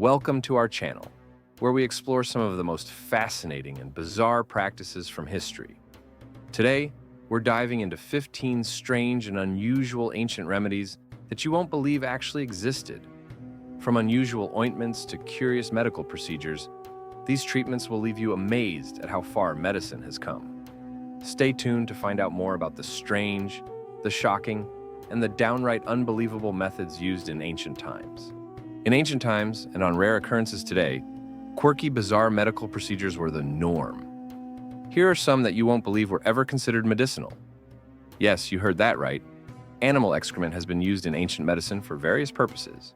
Welcome to our channel, where we explore some of the most fascinating and bizarre practices from history. Today, we're diving into 15 strange and unusual ancient remedies that you won't believe actually existed. From unusual ointments to curious medical procedures, these treatments will leave you amazed at how far medicine has come. Stay tuned to find out more about the strange, the shocking, and the downright unbelievable methods used in ancient times. In ancient times, and on rare occurrences today, quirky, bizarre medical procedures were the norm. Here are some that you won't believe were ever considered medicinal. Yes, you heard that right. Animal excrement has been used in ancient medicine for various purposes.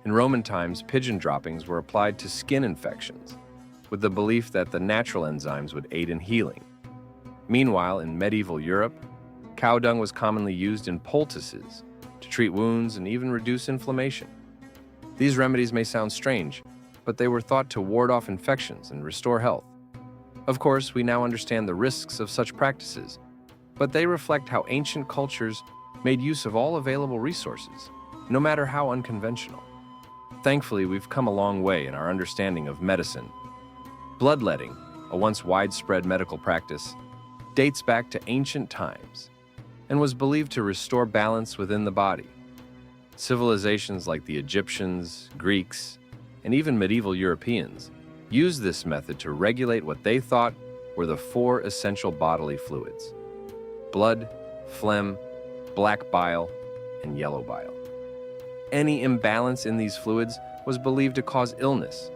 In Roman times, pigeon droppings were applied to skin infections, with the belief that the natural enzymes would aid in healing. Meanwhile, in medieval Europe, cow dung was commonly used in poultices to treat wounds and even reduce inflammation. These remedies may sound strange, but they were thought to ward off infections and restore health. Of course, we now understand the risks of such practices, but they reflect how ancient cultures made use of all available resources, no matter how unconventional. Thankfully, we've come a long way in our understanding of medicine. Bloodletting, a once widespread medical practice, dates back to ancient times and was believed to restore balance within the body. Civilizations like the Egyptians, Greeks, and even medieval Europeans used this method to regulate what they thought were the four essential bodily fluids: blood, phlegm, black bile, and yellow bile. Any imbalance in these fluids was believed to cause illness,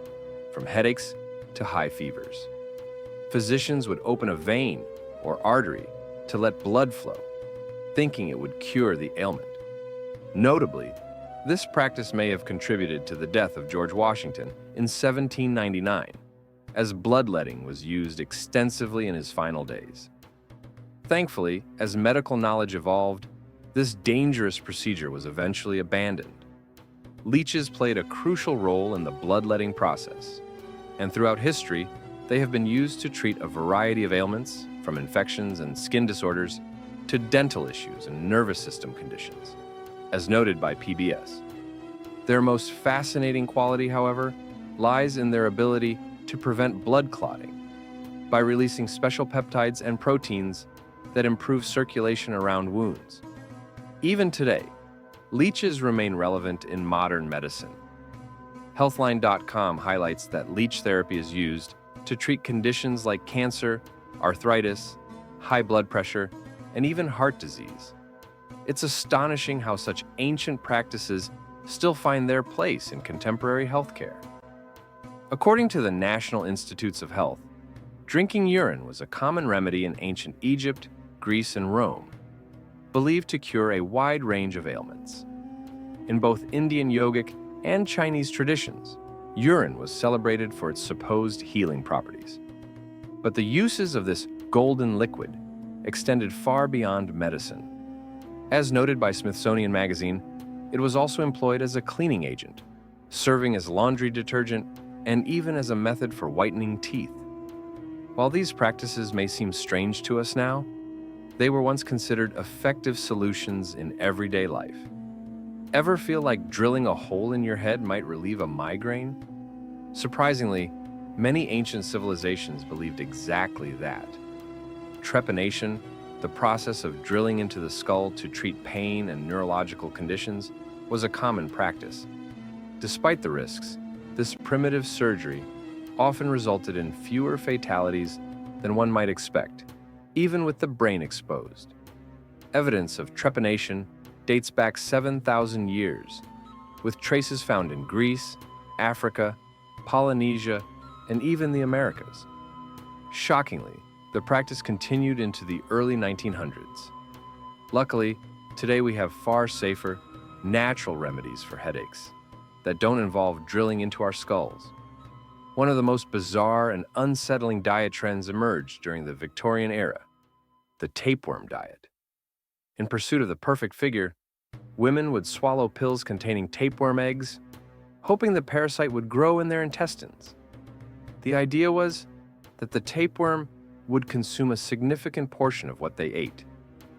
from headaches to high fevers. Physicians would open a vein or artery to let blood flow, thinking it would cure the ailment. Notably, this practice may have contributed to the death of George Washington in 1799, as bloodletting was used extensively in his final days. Thankfully, as medical knowledge evolved, this dangerous procedure was eventually abandoned. Leeches played a crucial role in the bloodletting process, and throughout history, they have been used to treat a variety of ailments, from infections and skin disorders to dental issues and nervous system conditions, as noted by PBS. Their most fascinating quality, however, lies in their ability to prevent blood clotting by releasing special peptides and proteins that improve circulation around wounds. Even today, leeches remain relevant in modern medicine. Healthline.com highlights that leech therapy is used to treat conditions like cancer, arthritis, high blood pressure, and even heart disease. It's astonishing how such ancient practices still find their place in contemporary healthcare. According to the National Institutes of Health, drinking urine was a common remedy in ancient Egypt, Greece, and Rome, believed to cure a wide range of ailments. In both Indian yogic and Chinese traditions, urine was celebrated for its supposed healing properties. But the uses of this golden liquid extended far beyond medicine. As noted by Smithsonian Magazine, it was also employed as a cleaning agent, serving as laundry detergent, and even as a method for whitening teeth. While these practices may seem strange to us now, they were once considered effective solutions in everyday life. Ever feel like drilling a hole in your head might relieve a migraine? Surprisingly, many ancient civilizations believed exactly that. Trepanation, the process of drilling into the skull to treat pain and neurological conditions, was a common practice. Despite the risks, this primitive surgery often resulted in fewer fatalities than one might expect, even with the brain exposed. Evidence of trepanation dates back 7,000 years, with traces found in Greece, Africa, Polynesia, and even the Americas. Shockingly, the practice continued into the early 1900s. Luckily, today we have far safer, natural remedies for headaches that don't involve drilling into our skulls. One of the most bizarre and unsettling diet trends emerged during the Victorian era: the tapeworm diet. In pursuit of the perfect figure, women would swallow pills containing tapeworm eggs, hoping the parasite would grow in their intestines. The idea was that the tapeworm would consume a significant portion of what they ate,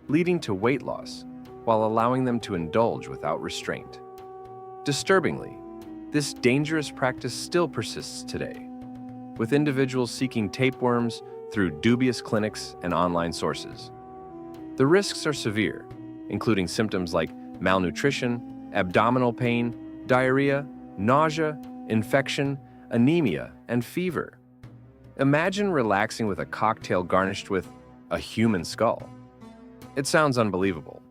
leading to weight loss while allowing them to indulge without restraint. Disturbingly, This dangerous practice still persists today, with individuals seeking tapeworms through dubious clinics and online sources. The risks are severe, including symptoms like malnutrition, abdominal pain, diarrhea, nausea, infection, anemia, and fever. Imagine relaxing with a cocktail garnished with a human skull. It sounds unbelievable,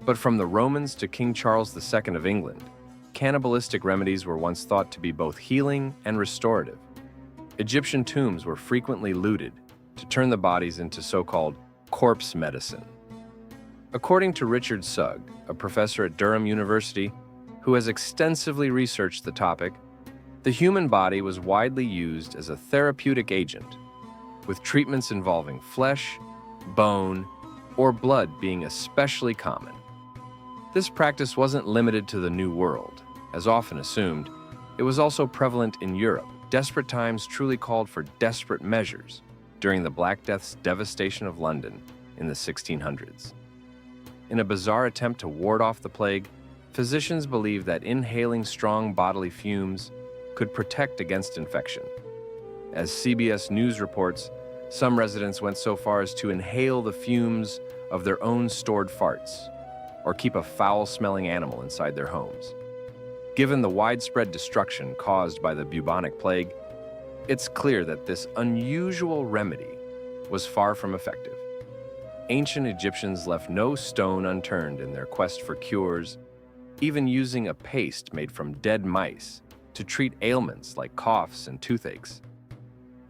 but from the Romans to King Charles II of England, cannibalistic remedies were once thought to be both healing and restorative. Egyptian tombs were frequently looted to turn the bodies into so-called corpse medicine. According to Richard Sugg, a professor at Durham University who has extensively researched the topic, the human body was widely used as a therapeutic agent, with treatments involving flesh, bone, or blood being especially common. This practice wasn't limited to the New World, as often assumed. It was also prevalent in Europe. Desperate times truly called for desperate measures during the Black Death's devastation of London in the 1600s. In a bizarre attempt to ward off the plague, physicians believed that inhaling strong bodily fumes could protect against infection. As CBS News reports, some residents went so far as to inhale the fumes of their own stored farts, or keep a foul-smelling animal inside their homes. Given the widespread destruction caused by the bubonic plague, it's clear that this unusual remedy was far from effective. Ancient Egyptians left no stone unturned in their quest for cures, even using a paste made from dead mice to treat ailments like coughs and toothaches.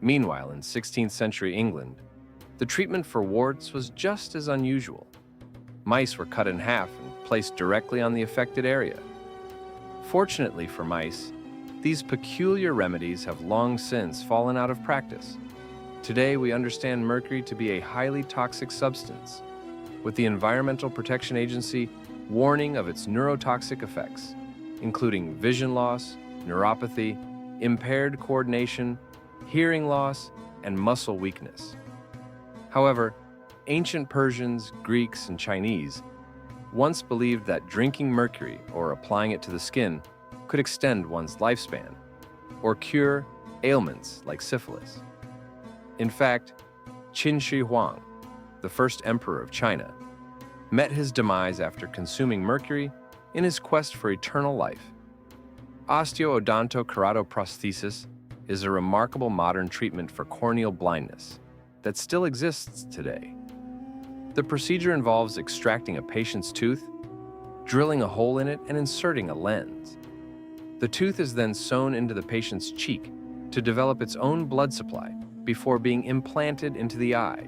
Meanwhile, in 16th century England, the treatment for warts was just as unusual. Mice were cut in half and placed directly on the affected area. Fortunately for mice, these peculiar remedies have long since fallen out of practice. Today, we understand mercury to be a highly toxic substance, with the Environmental Protection Agency warning of its neurotoxic effects, including vision loss, neuropathy, impaired coordination, hearing loss, and muscle weakness. However, ancient Persians, Greeks, and Chinese once believed that drinking mercury or applying it to the skin could extend one's lifespan or cure ailments like syphilis. In fact, Qin Shi Huang, the first emperor of China, met his demise after consuming mercury in his quest for eternal life. Osteoodontokeratoprosthesis is a remarkable modern treatment for corneal blindness that still exists today. The procedure involves extracting a patient's tooth, drilling a hole in it, and inserting a lens. The tooth is then sewn into the patient's cheek to develop its own blood supply before being implanted into the eye.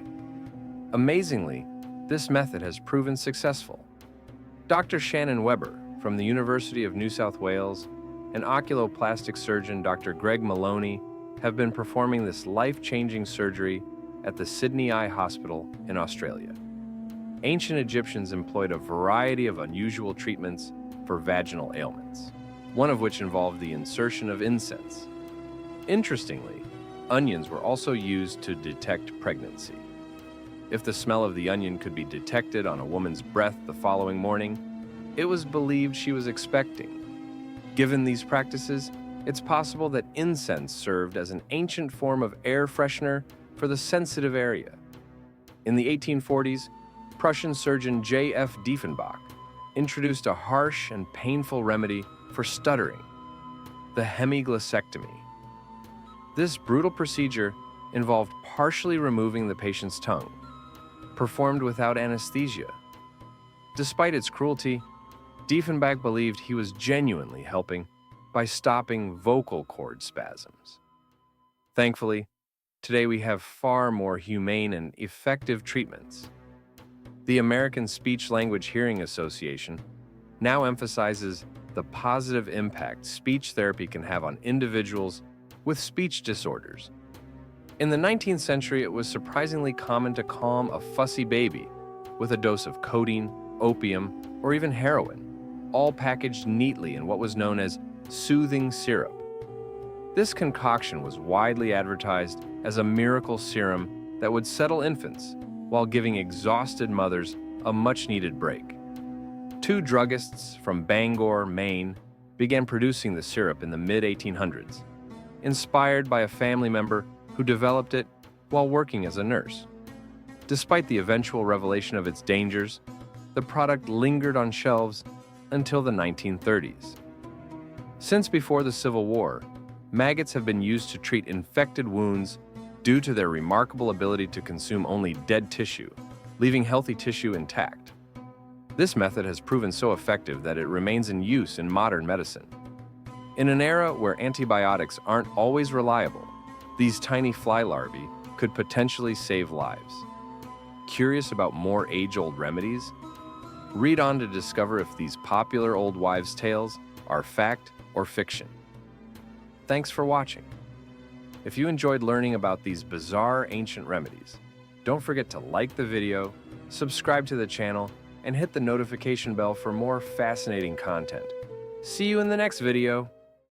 Amazingly, this method has proven successful. Dr. Shannon Weber from the University of New South Wales and oculoplastic surgeon Dr. Greg Maloney have been performing this life-changing surgery at the Sydney Eye Hospital in Australia. Ancient Egyptians employed a variety of unusual treatments for vaginal ailments, one of which involved the insertion of incense. Interestingly, onions were also used to detect pregnancy. If the smell of the onion could be detected on a woman's breath the following morning, it was believed she was expecting. Given these practices, it's possible that incense served as an ancient form of air freshener for the sensitive area. In the 1840s, Prussian surgeon J.F. Diefenbach introduced a harsh and painful remedy for stuttering, the hemiglossectomy. This brutal procedure involved partially removing the patient's tongue, performed without anesthesia. Despite its cruelty, Diefenbach believed he was genuinely helping by stopping vocal cord spasms. Thankfully, today we have far more humane and effective treatments. The American Speech-Language Hearing Association now emphasizes the positive impact speech therapy can have on individuals with speech disorders. In the 19th century, it was surprisingly common to calm a fussy baby with a dose of codeine, opium, or even heroin, all packaged neatly in what was known as soothing syrup. This concoction was widely advertised as a miracle serum that would settle infants while giving exhausted mothers a much-needed break. Two druggists from Bangor, Maine, began producing the syrup in the mid-1800s, inspired by a family member who developed it while working as a nurse. Despite the eventual revelation of its dangers, the product lingered on shelves until the 1930s. Since before the Civil War, maggots have been used to treat infected wounds due to their remarkable ability to consume only dead tissue, leaving healthy tissue intact. This method has proven so effective that it remains in use in modern medicine. In an era where antibiotics aren't always reliable, these tiny fly larvae could potentially save lives. Curious about more age-old remedies? Read on to discover if these popular old wives' tales are fact or fiction. Thanks for watching. If you enjoyed learning about these bizarre ancient remedies, don't forget to like the video, subscribe to the channel, and hit the notification bell for more fascinating content. See you in the next video.